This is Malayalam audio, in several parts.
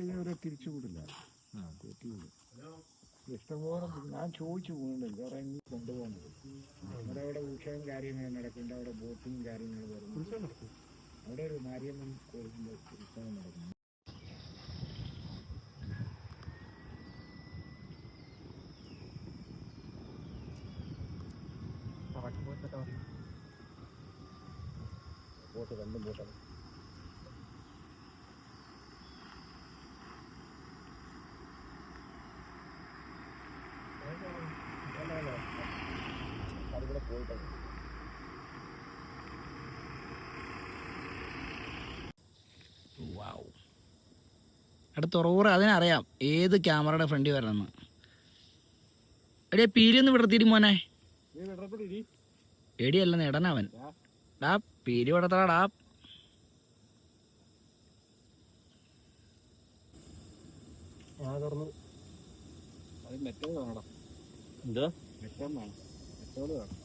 കഴിഞ്ഞാൽ തിരിച്ചു വിടില്ല. ഇഷ്ടംപോലെ ഞാൻ ചോദിച്ചു പോകുന്നുണ്ട് ഇറങ്ങി കൊണ്ടുപോകുന്നത്. നമ്മുടെ അവിടെ ഉത്സവം കാര്യങ്ങൾ നടക്കുന്നുണ്ട്, അവിടെ ബോട്ടിങ് കാര്യങ്ങൾ വരുന്നു. അവിടെ ഒരു മാരിയമ്മൻ കോഴിൻ്റെ ഉത്സവം നടക്കുന്നു. ബോട്ട് രണ്ടും ബോട്ടാണ്. അതിവിടെ പോയിട്ടാണ്. അടുത്ത ഉറവൂറ് അതിനറിയാം ഏത് ക്യാമറയുടെ ഫ്രണ്ടിൽ വരണമെന്ന്. എടിയെ പീരി ഒന്ന് വിടർത്തിരി മോനെ. എടിയല്ല നേടനവൻ. ഡാ പീരി വിടത്തടാ. അത് മെറ്റൽ വേണം. എന്താ മെറ്റൽ വേണം, മെറ്റോള് വേണം.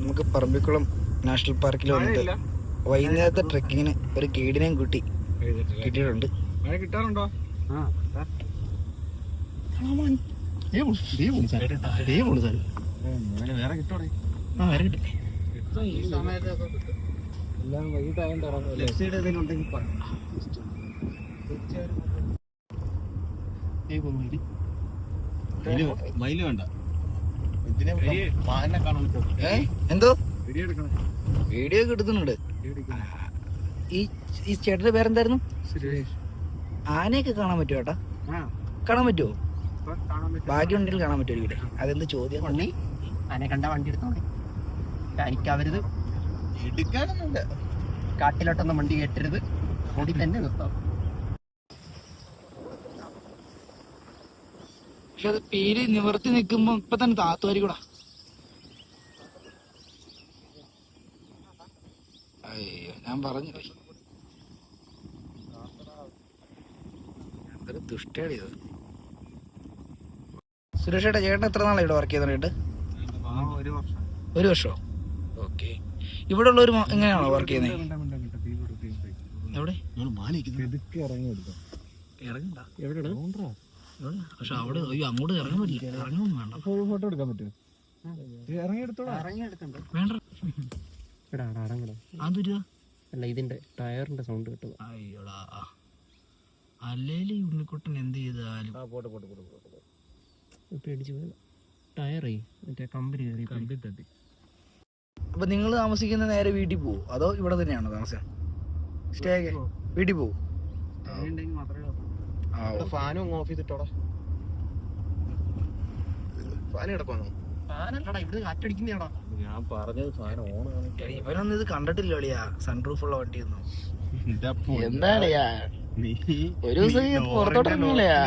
നമുക്ക് പറമ്പിക്കുളം നാഷണൽ പാർക്കിൽ വന്നിട്ട് വൈകുന്നേരത്തെ ട്രെക്കിങ്ങിന് ഒരു ഗൈഡിനെയും കിട്ടിയിട്ടുണ്ട്. കിട്ടാറുണ്ടോ? വേറെ കിട്ടോടെ എല്ലാം വൈകിട്ടായോണ്ട് മയില് വേണ്ട. എന്തോ വീഡിയോ ഒക്കെ എടുക്കുന്നുണ്ട്. ഈ ചേട്ടന്റെ പേരെന്തായിരുന്നു? ആനയൊക്കെ കാണാൻ പറ്റുമോ ചേട്ടാ? കാണാൻ പറ്റുമോ? ഭാഗ്യം ഉണ്ടെങ്കിൽ കാണാൻ പറ്റുമോ ഇവിടെ? അതെന്ത് ചോദ്യം? ആനെ കണ്ട വണ്ടി എടുത്തോളെ. എനിക്കവരുത് എടുക്കാനൊന്നുമില്ല. കാട്ടിലോട്ടൊന്നും വണ്ടി കയറ്റരുത്, ഓടി തന്നെ നിർത്താം. പക്ഷെ അത് പീരി നിവർത്തി നിൽക്കുമ്പോ ഇപ്പൊ തന്നെ താത്തുമാരിക്കൂടാ. അയ്യോ ഞാൻ പറഞ്ഞു എന്തൊരു ദുഷ്ടേടി ഇത്. സുരേഷേട്ടാ ചേട്ടൻ എത്ര നാളെ ഇവിടെ വർക്ക് ചെയ്യുന്നുണ്ട്? ഒരു വർഷമോ? ഓക്കെ. ഇവിടെ ഉള്ളവർ എങ്ങനെയാണോ വർക്ക് ചെയ്യുന്നത്? എവിടെ ഇറങ്ങണ്ട. പക്ഷെ അവിടെ അങ്ങോട്ട് ഇറങ്ങാൻ പറ്റില്ല. ഇറങ്ങും വേണ്ട. ഫോട്ടോ എടുക്കാൻ പറ്റുമോ? അല്ല ഇതിന്റെ ടയറിന്റെ സൗണ്ട് കിട്ടുക. അയ്യോടാ അല്ലേലും ഉണ്ണിക്കുട്ടൻ എന്ത് ചെയ്താലും പേടിച്ചു പോയത്. ടയറേ മറ്റേ കമ്പനി കമ്പി തട്ടി. അപ്പൊ നിങ്ങൾ താമസിക്കുന്ന നേരെ വീട്ടിൽ പോവോ അതോ ഇവിടെ തന്നെയാണോ താമസം? സ്റ്റേ വീട്ടിൽ പോവും? ഫാനും ഓഫ് ചെയ്തിട്ടോടാ. ഫാൻ കിടക്കുന്നു. കാറ്റടിക്കുന്നതാടാ. ഞാൻ പറഞ്ഞത് ഫാൻ ഓൺ. ഇവനൊന്നും ഇത് കണ്ടിട്ടില്ല അളിയാ, സൺറൂഫ് ഉള്ള വണ്ടിയൊന്നും. എന്താളിയാ ഒരു ദിവസം പുറത്തോട്ടിറങ്ങില്ലയാ,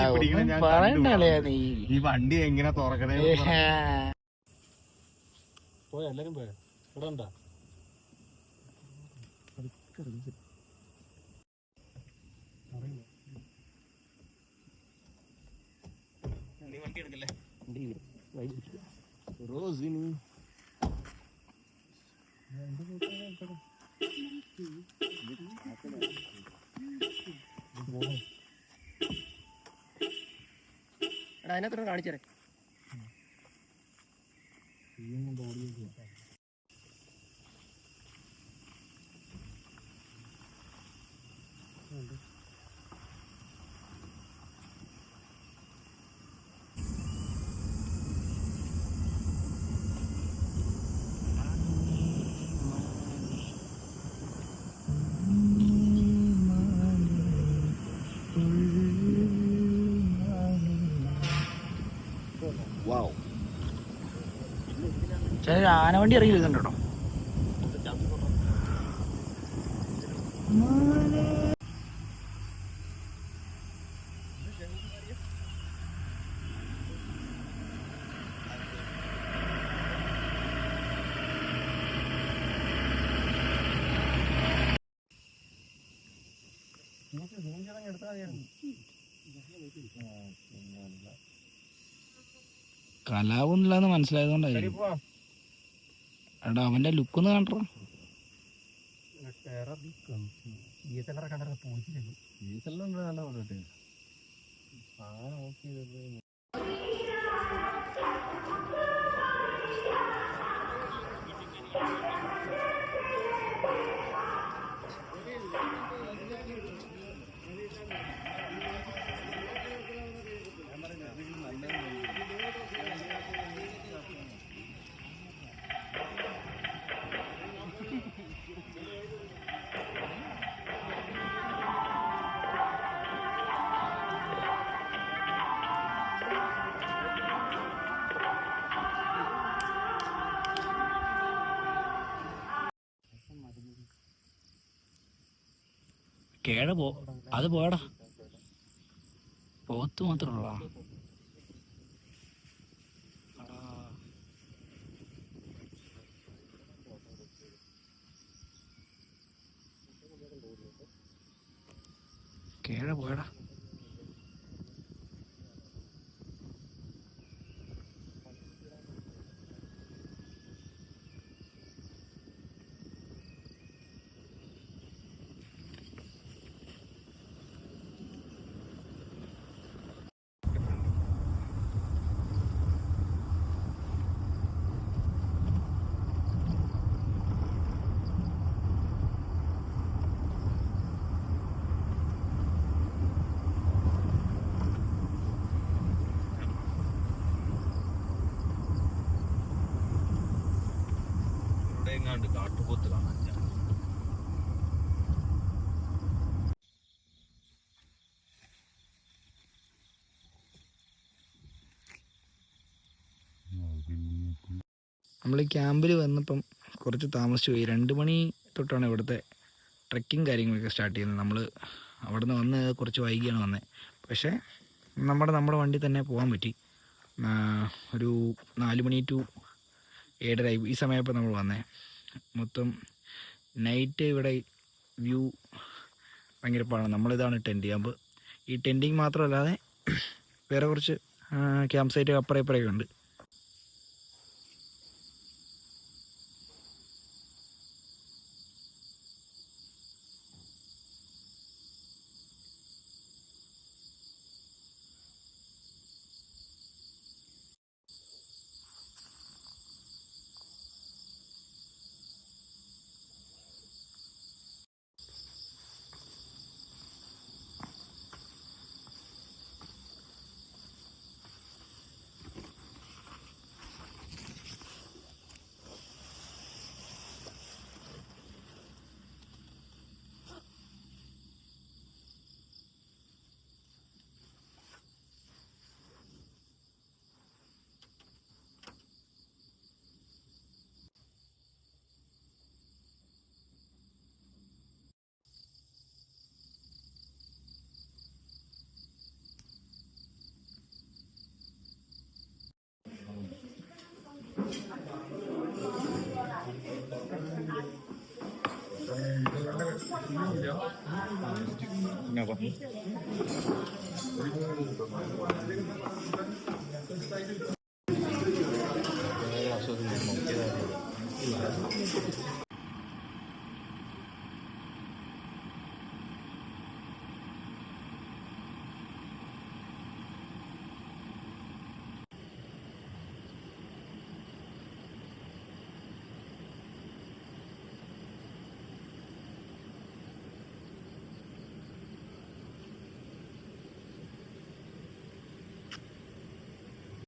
പറയണ്ടല്ലയാ നീ. ഈ വണ്ടി എങ്ങനെ തുറക്കണേ? പോയാ എല്ലാരും പോയാ? ഇവിടെ ഉണ്ടാ വണ്ടി എടുക്കല്ലേ? റോസിനി അതിനകത്തോടെ കാണിച്ചേരെ. ചില ആനവണ്ടി ഇറങ്ങി വരുന്നുണ്ട് കേട്ടോ. കലാപൊന്നുമില്ലാന്ന് മനസ്സിലായതുകൊണ്ടായിരിക്കും. എടാ അവന്റെ ലുക്കൊന്ന് കണ്ടോ. കേഴ അത് പോടാ, പോത്ത് മാത്രമുള്ള കേഴ പോയടാ. കാട്ടുപോത്ത് കാണാൻ നമ്മൾ ഈ ക്യാമ്പിൽ വന്നപ്പം കുറച്ച് താമസിച്ചു പോയി. 2 മണി തൊട്ടാണ് ഇവിടുത്തെ ട്രെക്കിങ് കാര്യങ്ങളൊക്കെ സ്റ്റാർട്ട് ചെയ്യുന്നത്. നമ്മൾ അവിടെ നിന്ന് വന്ന് കുറച്ച് വൈകിയാണ് വന്നത്. പക്ഷേ നമ്മുടെ വണ്ടി തന്നെ പോകാൻ പറ്റി. ഒരു 4 മണി ടു 7:30 ഈ സമയപ്പോൾ നമ്മൾ വന്നേ. മൊത്തം നൈറ്റ് ഇവിടെ വ്യൂ ഭയങ്കര പാടാണ്. നമ്മളിതാണ് ടെൻറ്റ് ക്യാമ്പ്. ഈ ടെൻറ്റിങ് മാത്രമല്ലാതെ വേറെ കുറച്ച് ക്യാമ്പ് സൈറ്റ് അപ്പുറം ഇപ്പുറമൊക്കെ ഉണ്ട്.